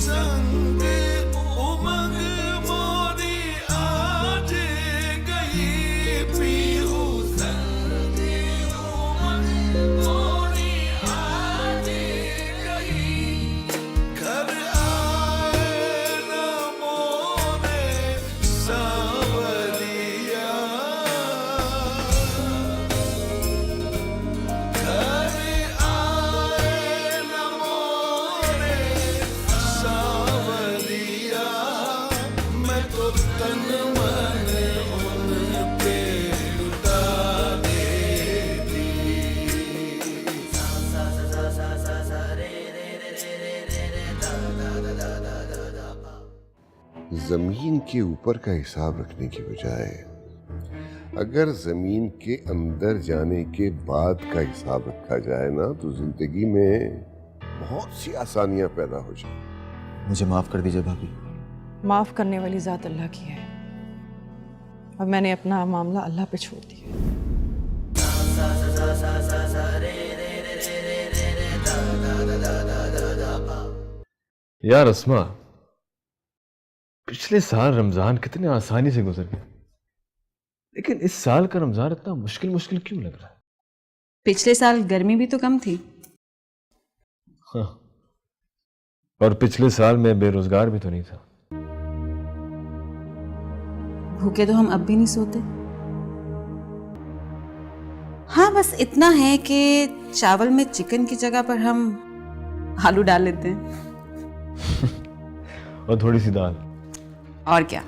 संग उमंग मोरी आज गई, पीहू संग उमंग मोरी आज गई। घर आए न मोरे सावरिया, घर आए न मोरे सावरिया। मैं तो तन मन उन पे लुटा देती। जमीन के ऊपर का हिसाब रखने की बजाय अगर जमीन के अंदर जाने के बाद का हिसाब रखा जाए ना, तो जिंदगी में बहुत सी आसानियां पैदा हो जाए। मुझे माफ कर दीजिए भाभी। माफ करने वाली जात अल्लाह की है और मैंने अपना मामला अल्लाह पे छोड़ दिया। यार अस्मा, पिछले साल रमजान कितने आसानी से गुजर गया, लेकिन इस साल का रमजान इतना मुश्किल मुश्किल क्यों लग रहा है? पिछले साल गर्मी भी तो कम थी। हाँ। और पिछले साल मैं बेरोजगार भी तो नहीं था। भूखे तो हम अब भी नहीं सोते। हाँ, बस इतना है कि चावल में चिकन की जगह पर हम आलू डाल लेते हैं। और थोड़ी सी दाल। और क्या।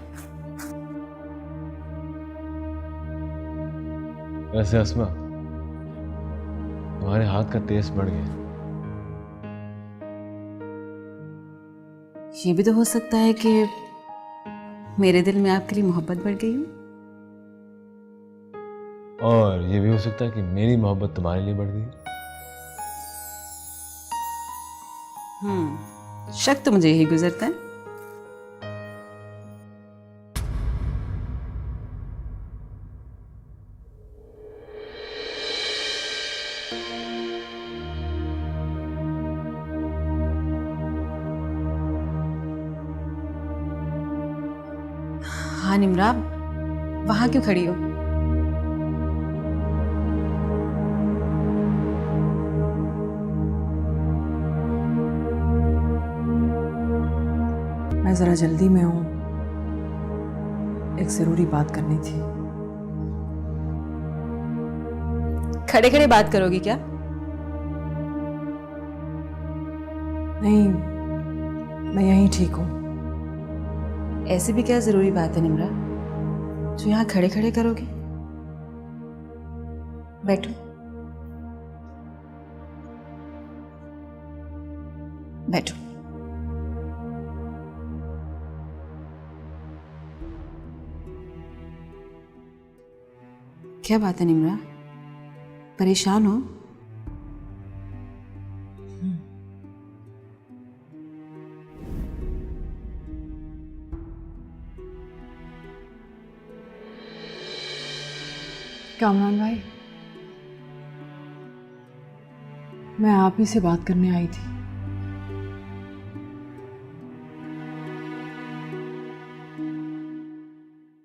वैसे अस्मा, तुम्हारे हाथ का टेस्ट बढ़ गया। ये भी तो हो सकता है कि मेरे दिल में आपके लिए मोहब्बत बढ़ गई हो। और ये भी हो सकता है कि मेरी मोहब्बत तुम्हारे लिए बढ़ गई। शक तो मुझे यही गुजरता है। हाँ निम्रा, वहां क्यों खड़ी हो? मैं जरा जल्दी में हूँ, एक जरूरी बात करनी थी। खड़े खड़े बात करोगी क्या? नहीं, मैं यहीं ठीक हूँ। ऐसी भी क्या जरूरी बात है निम्रा जो यहाँ खड़े खड़े करोगे? बैठो। बैठो। क्या बात है निम्रा, परेशान हो? कामरान भाई, मैं आप ही से बात करने आई थी।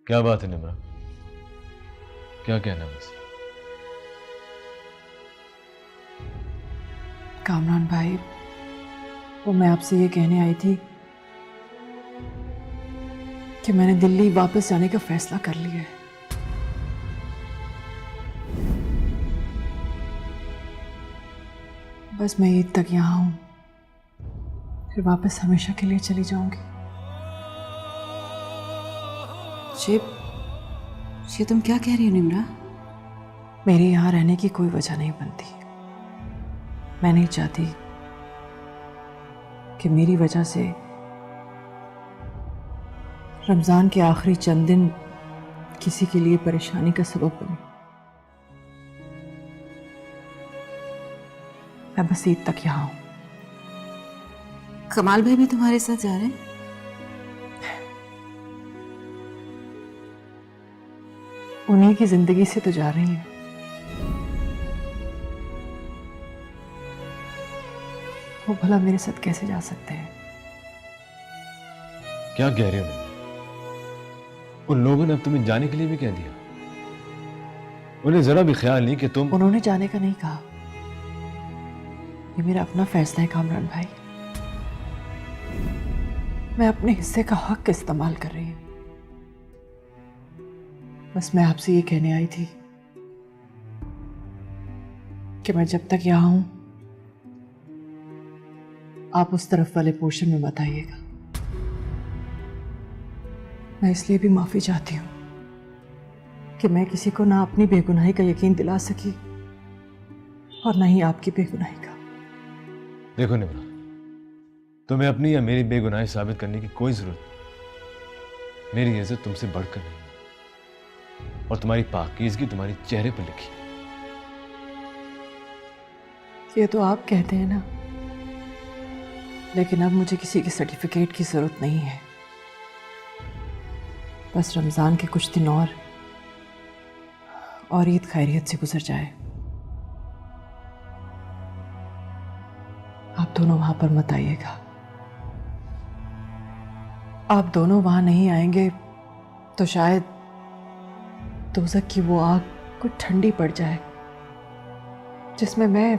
क्या बात है निम्रा? क्या कहना है? बस कामरान भाई, वो मैं आपसे ये कहने आई थी कि मैंने दिल्ली वापस जाने का फैसला कर लिया है। बस मैं ईद तक यहाँ हूँ, फिर वापस हमेशा के लिए चली जाऊंगी। ये तुम क्या कह रही हो निम्रा? मेरे यहाँ रहने की कोई वजह नहीं बनती। मैं नहीं चाहती कि मेरी वजह से रमजान के आखिरी चंद दिन किसी के लिए परेशानी का सबब बने। मैं बस ईद तक यहाँ हूँ। कमाल भाई भी तुम्हारे साथ जा रहे हैं? उन्हीं की जिंदगी से तो जा रही हैं। वो भला मेरे साथ कैसे जा सकते हैं? क्या कह रहे हो? उन लोगों ने अब तुम्हें जाने के लिए भी कह दिया? उन्हें जरा भी ख्याल नहीं कि तुम... उन्होंने जाने का नहीं कहा, ये मेरा अपना फैसला है कामरान भाई। मैं अपने हिस्से का हक इस्तेमाल कर रही हूं। बस मैं आपसे ये कहने आई थी कि मैं जब तक यहां हूं आप उस तरफ वाले पोर्शन में मत आइएगा। मैं इसलिए भी माफी चाहती हूं कि मैं किसी को ना अपनी बेगुनाही का यकीन दिला सकी और ना ही आपकी बेगुनाही का। देखो निम्रा, तुम्हें अपनी या मेरी बेगुनाही साबित करने की कोई जरूरत नहीं। मेरी इज्जत तुमसे बढ़कर नहीं है और तुम्हारी पाकीज़गी तुम्हारे चेहरे पर लिखी। ये तो आप कहते हैं ना, लेकिन अब मुझे किसी के सर्टिफिकेट की जरूरत नहीं है। बस रमजान के कुछ दिन और ईद खैरियत से गुजर जाए। आप दोनों वहां पर मत आइएगा। आप दोनों वहां नहीं आएंगे तो शायद दोज़ख की वो आग कुछ ठंडी पड़ जाए जिसमें मैं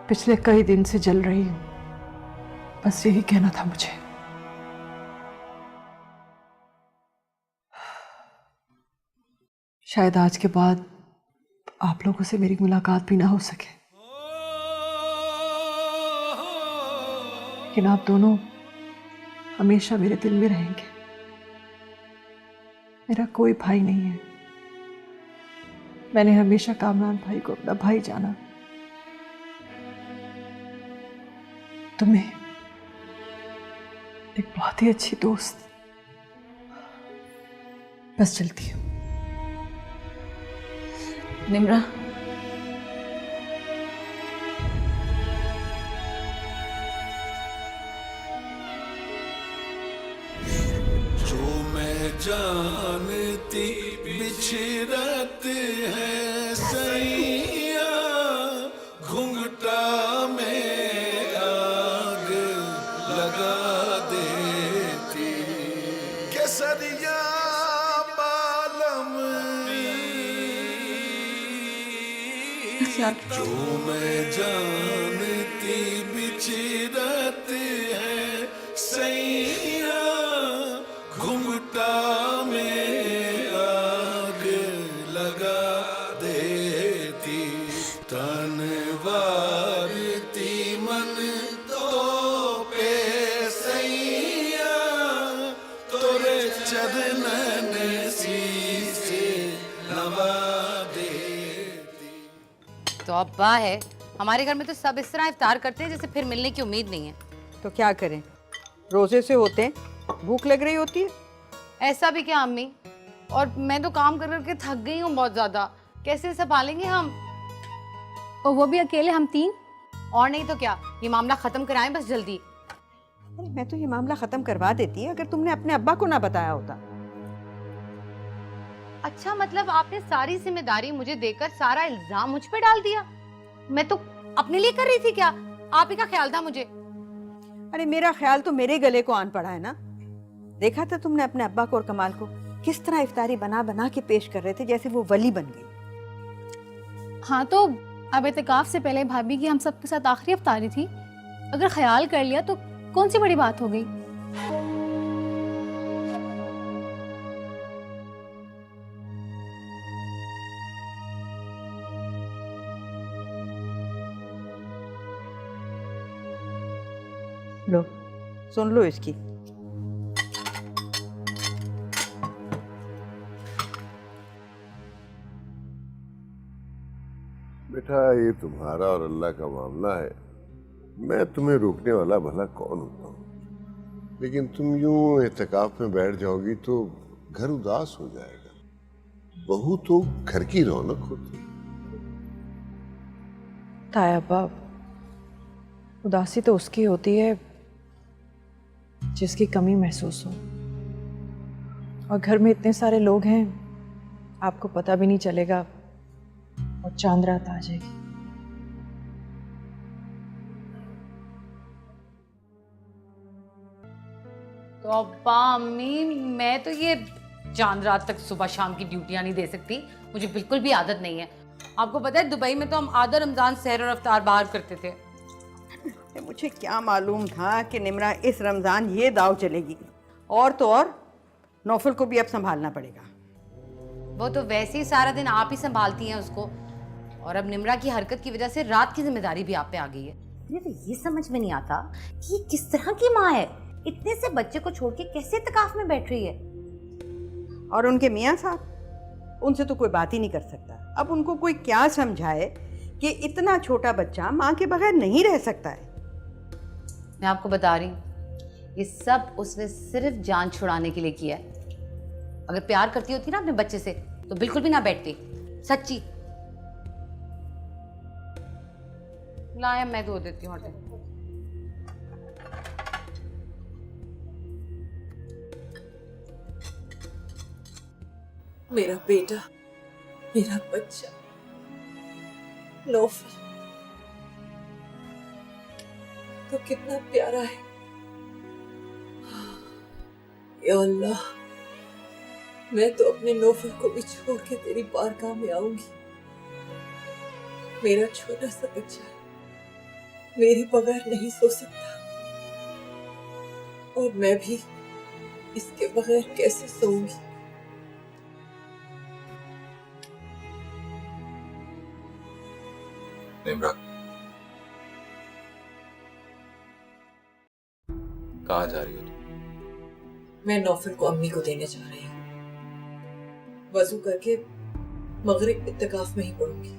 पिछले कई दिन से जल रही हूं। बस यही कहना था मुझे। शायद आज के बाद आप लोगों से मेरी मुलाकात भी ना हो सके, लेकिन आप दोनों हमेशा मेरे दिल में रहेंगे। मेरा कोई भाई नहीं है। मैंने हमेशा कामरान भाई को अपना भाई जाना। तुम्हें एक बहुत ही अच्छी दोस्त। बस चलती हूँ। निम्रा, जो मैं जानती बिछड़त है सैया, घुंघटा में आग लगा देती, केसरिया बालम जो मैं जानती बिछड़त है सैया, घुंघटा में आग लगा देती, तन वारती मन तो पे सैया, तोरे चरणन शीसे नवा देती। तो अब्बा है, हमारे घर में तो सब इस तरह इफ्तार करते हैं जैसे फिर मिलने की उम्मीद नहीं है। तो क्या करें, रोजे से होते हैं, भूख लग रही होती है। ऐसा भी क्या अम्मी, और मैं तो काम कर करके थक गई हूँ बहुत ज्यादा। कैसे संभालेंगे हम? और वो भी अकेले, हम 3। और नहीं तो क्या, ये मामला खत्म कराएं बस जल्दी। अरे मैं तो ये मामला खत्म करवा देती अगर तुमने अपने अब्बा को ना बताया होता। अच्छा, मतलब आपने सारी जिम्मेदारी मुझे देकर सारा इल्जाम मुझ पे डाल दिया? मैं तो अपने लिए कर रही थी क्या? आप ही का ख्याल था मुझे। अरे मेरा ख्याल तो मेरे गले को आन पड़ा है ना। देखा था तुमने अपने अब्बा को और कमाल को किस तरह इफ्तारी बना बना के पेश कर रहे थे, जैसे वो वली बन गई। हाँ, तो अब इत्तिकाफ से पहले भाभी की हम सबके साथ आखिरी इफ्तारी थी। अगर ख्याल कर लिया तो कौन सी बड़ी बात हो गई। लो, सुन लो इसकी। बेटा, ये तुम्हारा और अल्लाह का मामला है। मैं तुम्हें रोकने वाला भला कौन होता हूँ, लेकिन तुम यूं एतकाफ में बैठ जाओगी तो घर उदास हो जाएगा। बहू तो घर की रौनक होती है। ताया बाप, उदासी तो उसकी होती है जिसकी कमी महसूस हो, और घर में इतने सारे लोग हैं आपको पता भी नहीं चलेगा और चांद रात आ जाएगी। तो अब्बा अम्मी, मैं तो ये चांद रात तक सुबह शाम की ड्यूटियां नहीं दे सकती, मुझे बिल्कुल भी आदत नहीं है। आपको पता है दुबई में तो हम आधा रमजान सहर और अफ्तार बाहर करते थे। मुझे क्या मालूम था कि निमरा इस रमज़ान ये दाव चलेगी। और तो और नौफल को भी अब संभालना पड़ेगा। वो तो वैसे ही सारा दिन आप ही संभालती हैं उसको, और अब निमरा की हरकत की वजह से रात की जिम्मेदारी भी आप पे आ गई है। मुझे तो ये समझ में नहीं आता कि ये किस तरह की माँ है, इतने से बच्चे को छोड़ के कैसे इत्तेकाफ में बैठ रही है। और उनके मियाँ साहब, उनसे तो कोई बात ही नहीं कर सकता। अब उनको कोई क्या समझाए कि इतना छोटा बच्चा माँ के बगैर नहीं रह सकता है। मैं आपको बता रही हूँ, ये सब उसने सिर्फ जान छुड़ाने के लिए किया है। अगर प्यार करती होती ना अपने बच्चे से तो बिल्कुल भी ना बैठती, सच्ची। लाया, मैं धो देती हूँ। हटे। मेरा बेटा, मेरा बच्चा नौफल तो कितना प्यारा है। या अल्लाह, मैं तो अपने नौफल को भी छोड़ के तेरी बारगाह में आऊंगी। मेरा छोटा सा बच्चा मेरे बगैर नहीं सो सकता, और मैं भी इसके बगैर कैसे सोऊंगी। निम्रा, कहाँ जा रही हो तुम? मैं नौफल को अम्मी को देने जा रही हूँ। वजू करके मगरिब इत्तिकाफ में ही पढ़ूंगी।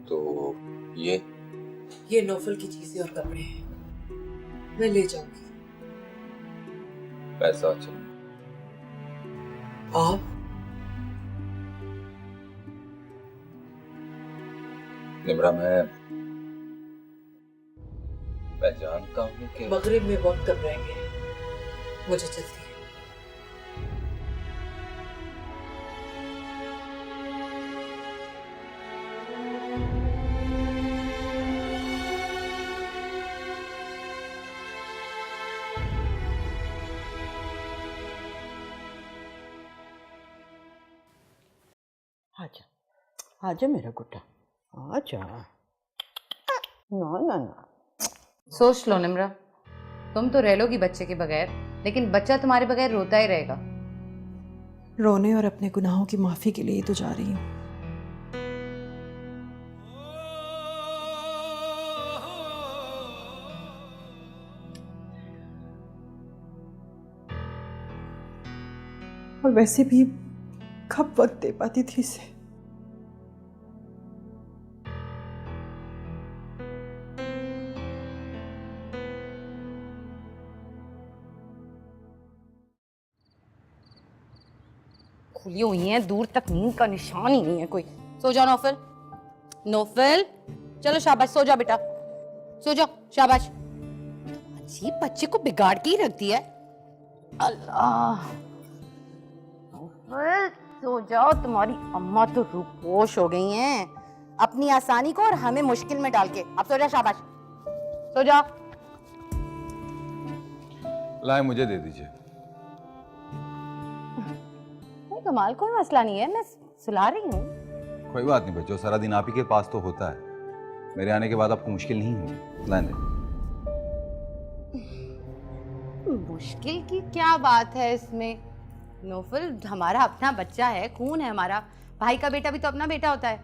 तो ये नौफल की चीजें और कपड़े हैं, मैं ले जाऊंगी। पैसा अच्छा। आप निम्रा, मैं जानता हूँ कि मगरिब में वक्त कब रहेंगे, मुझे जल्दी है। आजा आजा मेरा गुड्डा, आजा। ना ना ना, सोच लो निम्रा, तुम तो रह लोगी बच्चे के बगैर, लेकिन बच्चा तुम्हारे बगैर रोता ही रहेगा। रोने और अपने गुनाहों की माफी के लिए तो जा रही हूँ। और वैसे भी कब वक्त दे पाती थी इसे। खुली हुई हैं, दूर तक नींद का निशान ही नहीं है कोई। सो जाओ नौफल, नौफल चलो शाबाश, सो जाओ बेटा, सो जाओ शाबाश। अजीब बच्चे को बिगाड़ के ही रख दिया है। अल्लाह, नौफल सो जाओ, तुम्हारी अम्मा तो रूपोश हो गई हैं अपनी आसानी को और हमें मुश्किल में डाल के। अब सो जाओ शाबाश, सो जाओ। लाए, मुझे दे दीजिए। कमाल, कोई मसला नहीं है, मैं सुला रही हूँ। कोई बात नहीं बच्चों, सारा दिन आप ही के पास तो होता है। मेरे आने के बाद आपको मुश्किल नहीं होगी। लाने मुश्किल की क्या बात है इसमें? नौफल हमारा अपना बच्चा है, खून है हमारा। भाई का बेटा भी तो अपना बेटा होता है।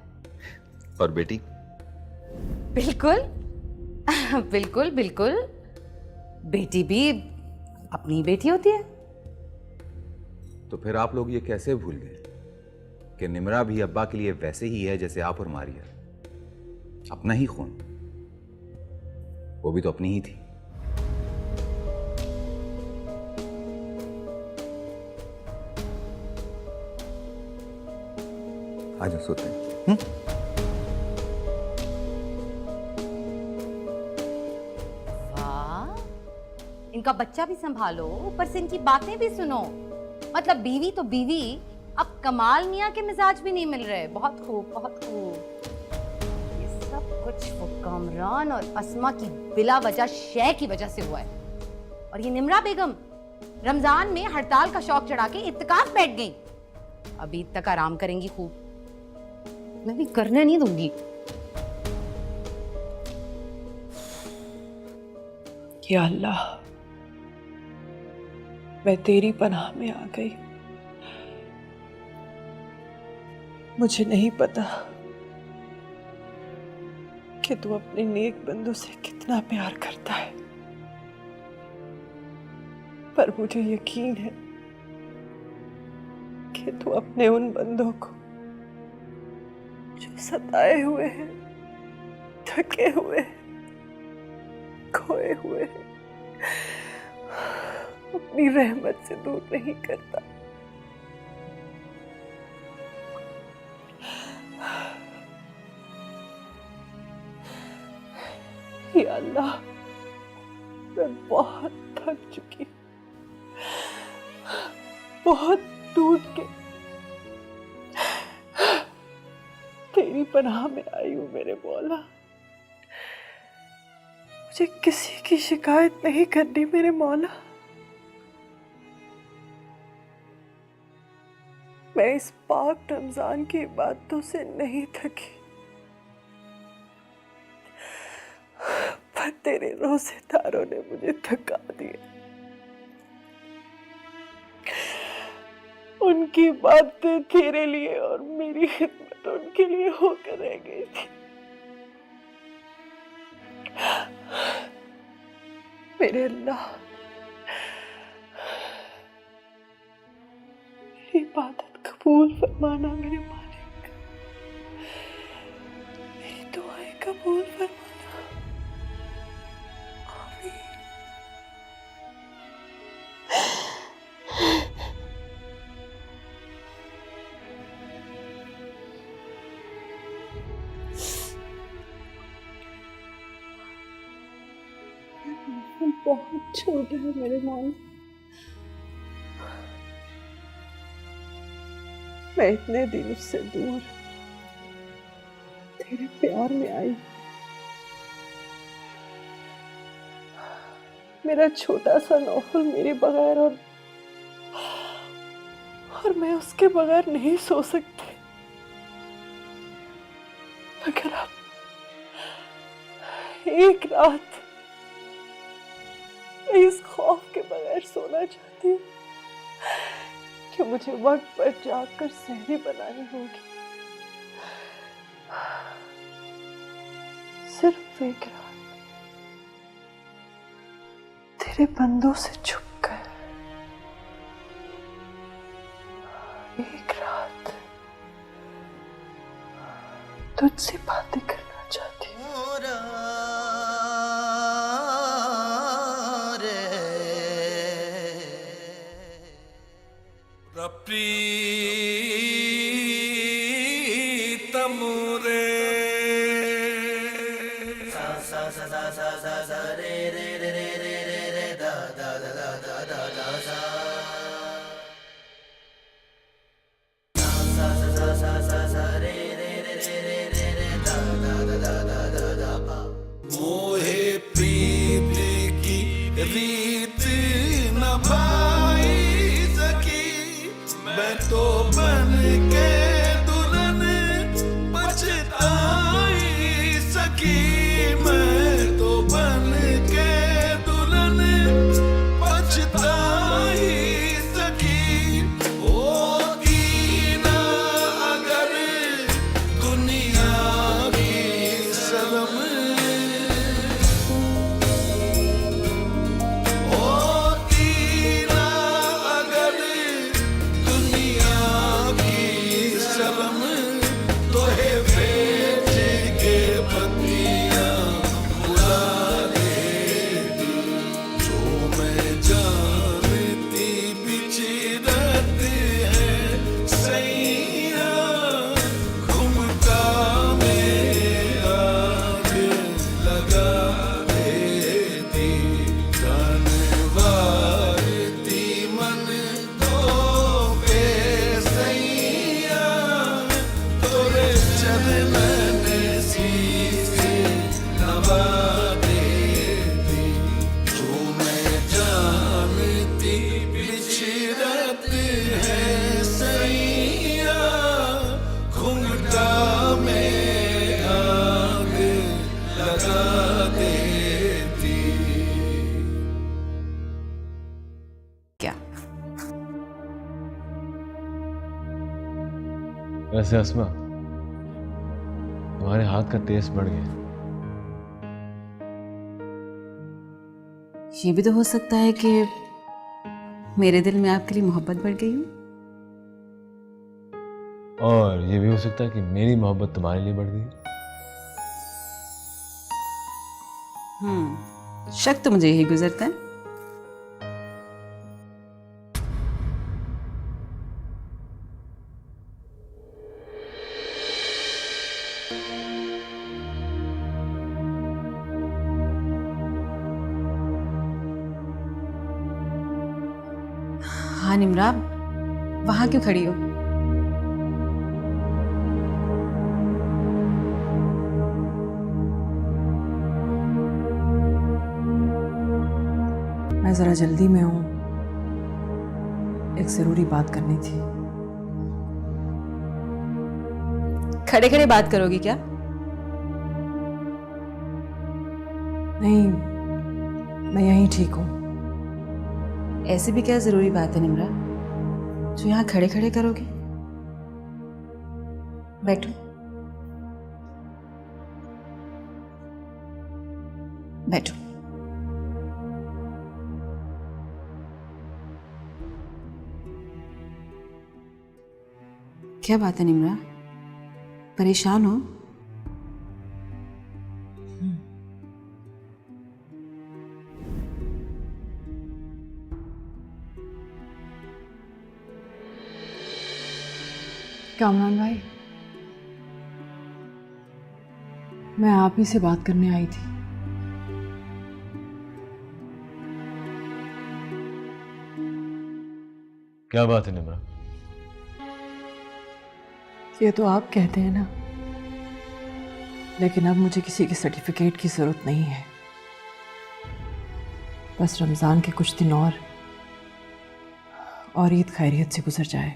और बेटी? बिल्कुल बिल्कुल बिल्कुल, बेटी भी अपनी बेटी होती है। तो फिर आप लोग ये कैसे भूल गए कि निमरा भी अब्बा के लिए वैसे ही है जैसे आप और मारिया, अपना ही खून। वो भी तो अपनी ही थी। आज सोते हैं। वाह, इनका बच्चा भी संभालो, ऊपर से इनकी बातें भी सुनो। मतलब बीवी तो बीवी, अब कमाल मियाँ के मिजाज भी नहीं मिल रहे। बहुत खूब, बहुत खूब। ये सब कुछ वो कामरान और अस्मा की बिला वजह शय की वजह से हुआ है। और ये निमरा बेगम रमजान में हड़ताल का शौक चढ़ा के इत्तेकाफ बैठ गई। अभी ईद तक आराम करेंगी खूब, मैं भी करने नहीं दूंगी। या अल्लाह, मैं तेरी पनाह में आ गई। मुझे नहीं पता कि तू अपने नेक बंदों से कितना प्यार करता है, पर मुझे यकीन है कि तू अपने उन बंदों को जो सताए हुए हैं, थके हुए हैं, खोए हुए हैं, अपनी रहमत से दूर नहीं करता। या अल्लाह, मैं बहुत थक चुकी, बहुत टूट के तेरी पनाह में आई हूं मेरे मौला। मुझे किसी की शिकायत नहीं करनी मेरे मौला। मैं इस पाक रमजान की इबादतों से नहीं थकी, पर तेरे रोजेदारों ने मुझे थका दिया। उनकी बातें तेरे लिए और मेरी खिदमत उनके लिए होकर रह गई थी। मेरे अल्लाह, मेरी इबादत कबूल फरमाना मेरे मालिक, मेरी दुआएं कबूल फरमाना। आमीन। बहुत छोटा है मेरे मौला, मैं इतने दिन उससे दूर तेरे प्यार में आई। मेरा छोटा सा नौफल मेरे बगैर और मैं उसके बगैर नहीं सो सकती, मगर अब एक रात इस खौफ के बगैर सोना चाहती हूँ कि मुझे वक्त पर जाकर सहरी बनानी होगी। सिर्फ एक रात तेरे बंदों से छुप कर, एक रात तुझसे बातें करना चाहती हूँ। प्रीतम रे मोहे प्रीत की रीत न भाई सकी, मैं तो बन के दुल्हन पछताई सकी, मैं तो बन के दुल्हन पछताई सकी। होगी ना अगर दुनिया की शर्म, होगी ना अगर दुनिया की वैसे अस्मा, तुम्हारे हाथ का टेस्ट बढ़ गया। ये भी तो हो सकता है कि मेरे दिल में आपके लिए मोहब्बत बढ़ गई हो। और ये भी हो सकता है कि मेरी मोहब्बत तुम्हारे लिए बढ़ गई। शक तो मुझे यही गुजरता है। हाँ निम्रा, वहां क्यों खड़ी हो? मैं जरा जल्दी में हूं, एक जरूरी बात करनी थी। खड़े खड़े बात करोगी क्या? नहीं, मैं यहीं ठीक हूं। ऐसी भी क्या जरूरी बात है निम्रा जो यहाँ खड़े खड़े करोगे? बैठो, बैठो। क्या बात है निम्रा, परेशान हो? कामरान भाई, मैं आप ही से बात करने आई थी। क्या बात है निम्रा? ये तो आप कहते हैं ना, लेकिन अब मुझे किसी के सर्टिफिकेट की जरूरत नहीं है। बस रमजान के कुछ दिन और ईद खैरियत से गुजर जाए।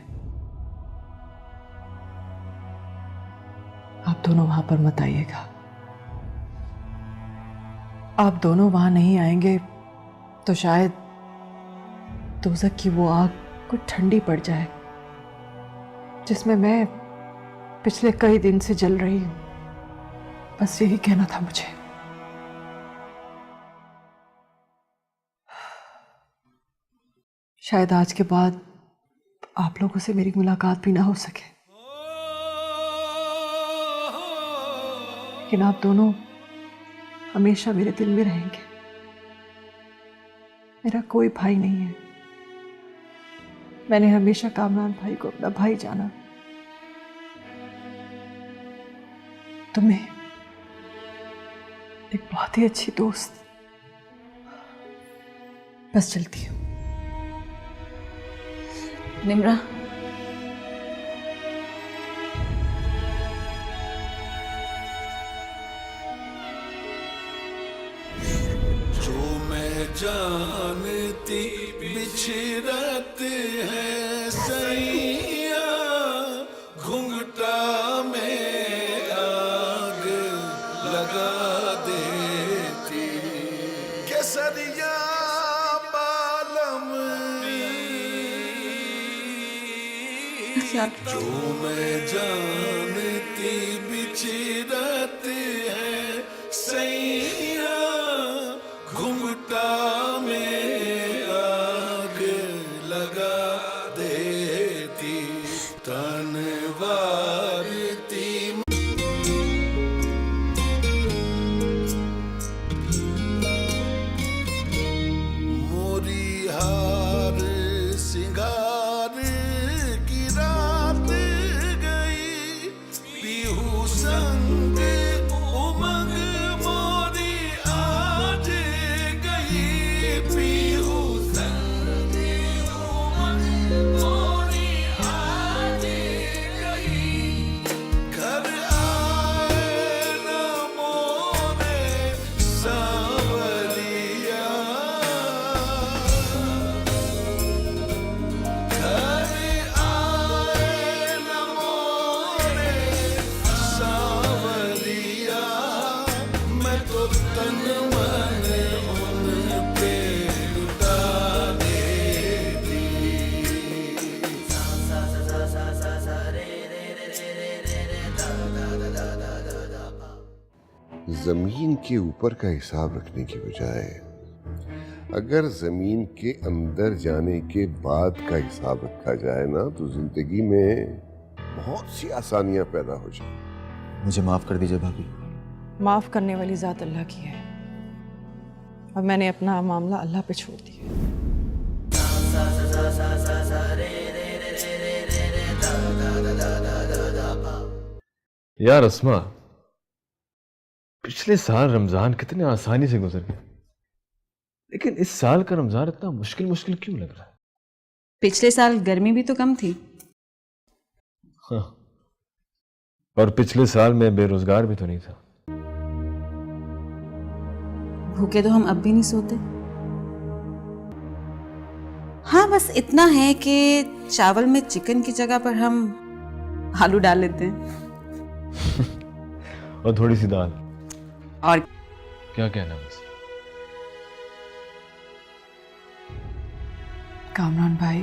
आप दोनों वहां पर मत आइएगा। आप दोनों वहां नहीं आएंगे तो शायद दोज़ख की वो आग कुछ ठंडी पड़ जाए जिसमें मैं पिछले कई दिन से जल रही हूं। बस यही कहना था मुझे। शायद आज के बाद आप लोगों से मेरी मुलाकात भी ना हो सके, लेकिन आप दोनों हमेशा मेरे दिल में रहेंगे। मेरा कोई भाई नहीं है। मैंने हमेशा कामरान भाई को अपना भाई जाना। तुम्हें एक बहुत ही अच्छी दोस्त। बस चलती हूँ। निम्रा, जानती बिछड़ते हैं सैया, घुंघटा में आग लगा देती, केसरिया बालम जो मैं जानती बिछड़ते हैं सैया, घुंघटा में आग लगा देती, तनवारती मोरी हार सिंगार की रात गई, पीहू संग जमीन के ऊपर का हिसाब रखने की बजाय अगर जमीन के अंदर जाने के बाद का हिसाब रखा जाए ना तो जिंदगी में बहुत सी आसानियां पैदा हो जाए। मुझे माफ कर दीजिए भाभी। माफ करने वाली जात अल्लाह की है। अब मैंने अपना मामला अल्लाह पे छोड़ दिया। यार अस्मा, पिछले साल रमजान कितने आसानी से गुजर गए, लेकिन इस साल का रमजान इतना मुश्किल मुश्किल क्यों लग रहा है? पिछले साल गर्मी भी तो कम थी। हाँ। और पिछले साल मैं बेरोजगार भी तो नहीं था। भूखे तो हम अब भी नहीं सोते। हाँ, बस इतना है कि चावल में चिकन की जगह पर हम आलू डाल लेते हैं। और थोड़ी सी दाल। और क्या कहना बस? कामरान भाई,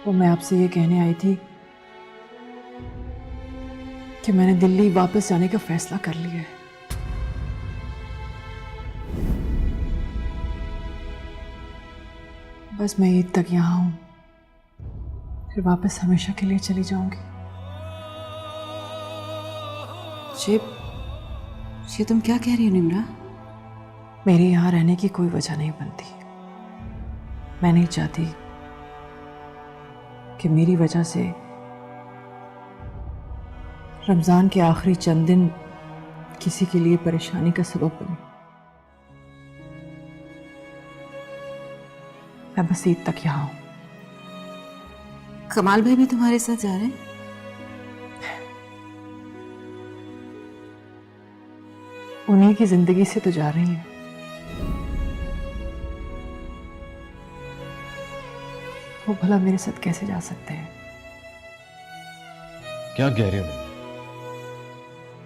वो मैं आपसे ये कहने आई थी कि मैंने दिल्ली वापस जाने का फैसला कर लिया है। बस मैं ईद तक यहाँ हूँ, फिर वापस हमेशा के लिए चली जाऊंगी। ये तुम क्या कह रही हो निम्रा? मेरे यहाँ रहने की कोई वजह नहीं बनती। मैं नहीं चाहती कि मेरी वजह से रमजान के आखिरी चंद दिन किसी के लिए परेशानी का सबब बने। मैं बस ईद तक यहाँ हूं। कमाल भाई भी तुम्हारे साथ जा रहे हैं? उन्हीं की जिंदगी से तो जा रही हैं। वो भला मेरे साथ कैसे जा सकते हैं? क्या कह रहे हो?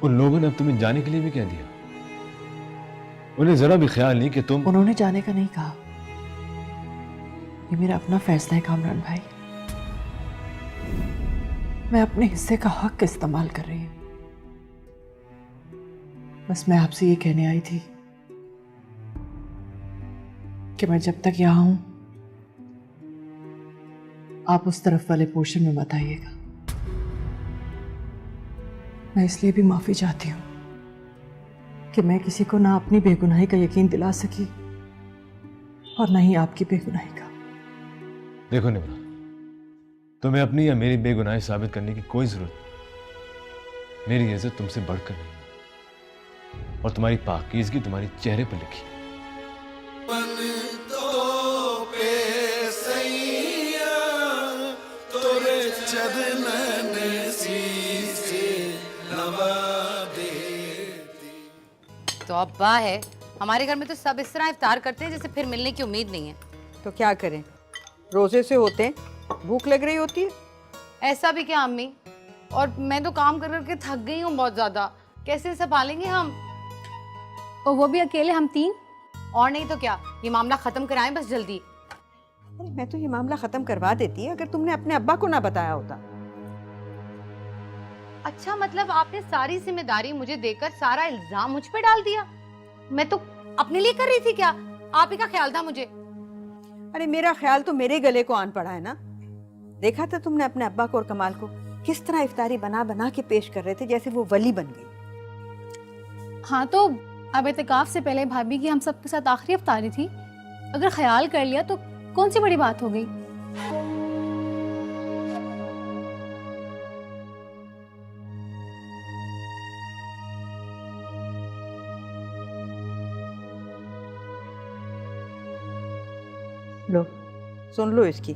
उन लोगों ने अब तुम्हें जाने के लिए भी कह दिया? उन्हें जरा भी ख्याल नहीं कि तुम... उन्होंने जाने का नहीं कहा। ये मेरा अपना फैसला है कामरान भाई। मैं अपने हिस्से का हक इस्तेमाल कर रही हूं। बस मैं आपसे ये कहने आई थी कि मैं जब तक यहां हूं आप उस तरफ वाले पोर्शन में मत आइएगा। मैं इसलिए भी माफी चाहती हूं कि मैं किसी को ना अपनी बेगुनाही का यकीन दिला सकी और ना ही आपकी बेगुनाही का। देखो निम्रा, तुम्हें अपनी या मेरी बेगुनाही साबित करने की कोई जरूरत नहीं। मेरी इज्जत तुमसे बढ़कर नहीं है और तुम्हारी पाकीज़गी तुम्हारे चेहरे पर लिखी है। तो अब्बा है, हमारे घर में तो सब इस तरह इफ्तार करते हैं जैसे फिर मिलने की उम्मीद नहीं है। तो क्या करें, रोजे से होते हैं, भूख लग रही होती है। ऐसा भी क्या अम्मी, और मैं तो काम कर करके थक गई हूँ बहुत ज्यादा। कैसे संभालेंगे हम? और वो भी अकेले, हम 3। और नहीं तो क्या, ये मामला खत्म कराएं बस जल्दी। अरे मैं तो ये मामला खत्म करवा देती अगर तुमने अपने अब्बा को ना बताया होता। अच्छा, मतलब आपने सारी जिम्मेदारी मुझे देकर सारा इल्जाम मुझ पे डाल दिया? मैं तो अपने लिए कर रही थी, क्या आप ही का ख्याल था मुझे? अरे मेरा ख्याल तो मेरे गले को आन पड़ा है ना। देखा था तुमने अपने अब्बा को और कमाल को किस तरह इफ्तारी बना बना के पेश कर रहे थे, जैसे वो वली बन गई। हाँ, तो अब इत्तिकाफ से पहले भाभी की हम सबके साथ आखिरी इफ्तारी थी। अगर ख्याल कर लिया तो कौन सी बड़ी बात हो गई? लो, सुन लो इसकी।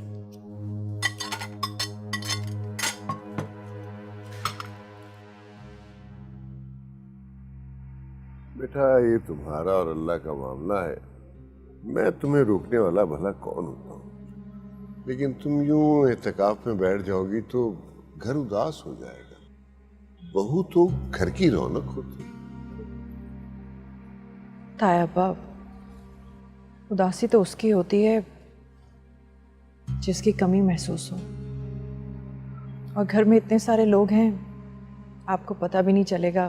बेटा, ये तुम्हारा और अल्लाह का मामला है। मैं तुम्हें रोकने वाला भला कौन होता हूँ, लेकिन तुम यूं एतकाफ में बैठ जाओगी तो घर उदास हो जाएगा। बहू तो घर की रौनक होती है। ताया बाप, उदासी तो उसकी होती है जिसकी कमी महसूस हो। और घर में इतने सारे लोग हैं, आपको पता भी नहीं चलेगा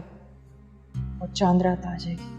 और चांद रात आ जाएगी।